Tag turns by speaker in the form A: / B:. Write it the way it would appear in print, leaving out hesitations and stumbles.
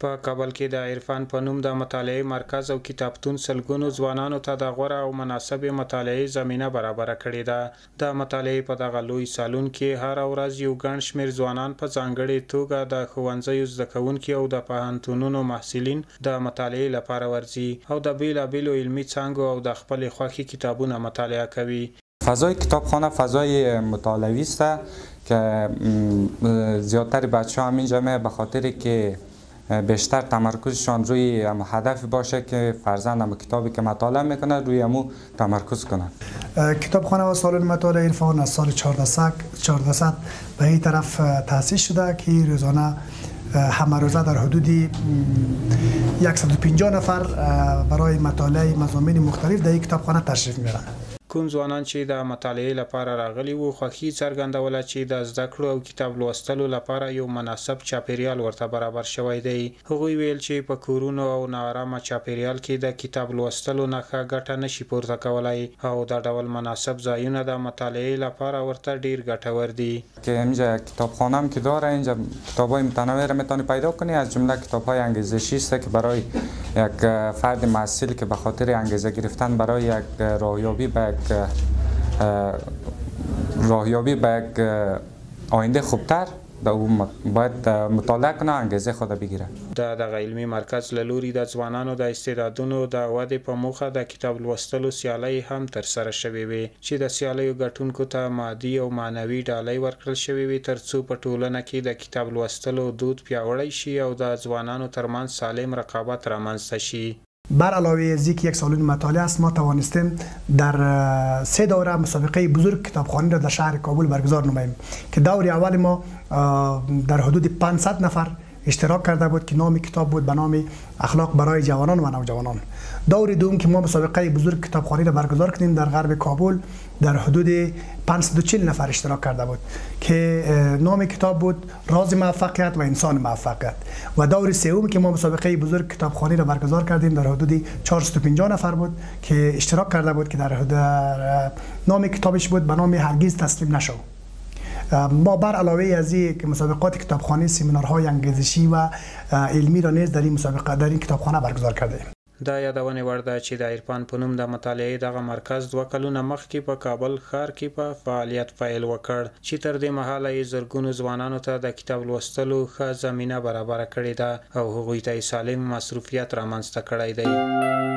A: په کابل کې د عرفان په نوم د مطالعې مرکز او کتابتون سلګونو ځوانانو ته د غوره او مناسبې مطالعې زمینه برابره کړې ده. د مطالعې په دغه لوی سالون کې هر ورځ یو ګڼ شمېر ځوانان په ځانګړې توګه د ښوونځیو زده کوونکي او د پوهنتونونو محصلین د مطالعې لپاره ورځي او د بیلابیلو علمي څانګو او د خپلې خوښې کتابونه مطالعه کوي.
B: فضای کتابخانه فضای مطالعوی است که زیادتر بچه‌ها همینجا به خاطر که بیشتر تمرکزشان روی هدف باشه که فرزند هم کتابی که مطالعه میکنه روی همو تمرکز کنه.
C: کتابخانه و سالن مطالعه عرفان از سال 1400 به این طرف تأسیس شده که روزانه همه روزه در حدود 150 نفر برای مطالعه مضامین مختلف در این کتابخانه تشریف میبرند.
A: کوم ځوانان چې د مطالعې لپاره راغلي وو خوښي څرګندوله چې د زده کړو او کتاب لوستلو لپاره یو مناسب چاپیریال ورته برابر شوی دی. هغوی ویل چې په کورونو او ناارامه چاپیریال کې د کتاب لوستلو نه ښه ګټه نشي پورته کولی او دا ډول مناسب ځایونه د مطالعې لپاره ورته ډیر ګټور دي.
B: که اینجا کتابخانه هم که داره اینجا کتاب‌های متنوع را میتونی پیدا کنی، از جمله کتاب‌های انگیزشی است که برای یک فرد محصل که به خاطر انگیزه گرفتن برای یک راهیابی به یک آینده خوبتر باید مطالعه کنه، انگیزه خود بگیره.
A: دغه علمي مرکز له لوري د ځوانانو د استعدادونو د ودې په موخه د کتاب لوستلو سیالۍ هم ترسره شوې وې چې د سیالیو ګټونکو ته مادي او معنوي ډالۍ ورکړل شوې وې ترڅو په ټولنه کې د کتاب لوستلو دود پیاوړی شي او د ځوانانو ترمنځ سالم رقابت رامنځته شي.
C: بر علاوه از اینکه یک سالن مطالعه است، ما توانستیم در 3 دوره مسابقه بزرگ کتابخوانی را در شهر کابل برگزار نماییم که دور اول ما در حدود 500 نفر اشتراک کرده بود که نام کتاب بود به نام اخلاق برای جوانان و نوجوانان. دور دوم که ما مسابقه بزرگ کتابخوانی را برگزار کردیم در غرب کابل در حدود 540 نفر اشتراک کرده بود که نام کتاب بود راز موفقیت و انسان موفقیت. و دور سوم که ما مسابقه بزرگ کتابخوانی را برگزار کردیم در حدود 450 نفر بود که اشتراک کرده بود که در نام کتابش بود به نام هرگز تسلیم نشو. ما بر علاوه از این که مسابقات کتابخوانی سمینارهای انگیزشی و علمی را نیز در این مسابقه در این کتابخانه برگزار کرده.
A: دا یادونه وړ ده چې د عرفان په نوم د مطالعې دغه مرکز 2 کلونه مخکې په کابل ښار کې په فعالیت پیل وکړ چې تر دې مهاله یې زرګونو ځوانانو ته د کتاب لوستلو ښه زمینه برابره کړې ده او هغوی ته یې سالم مصروفیت رامنځته کړی دی.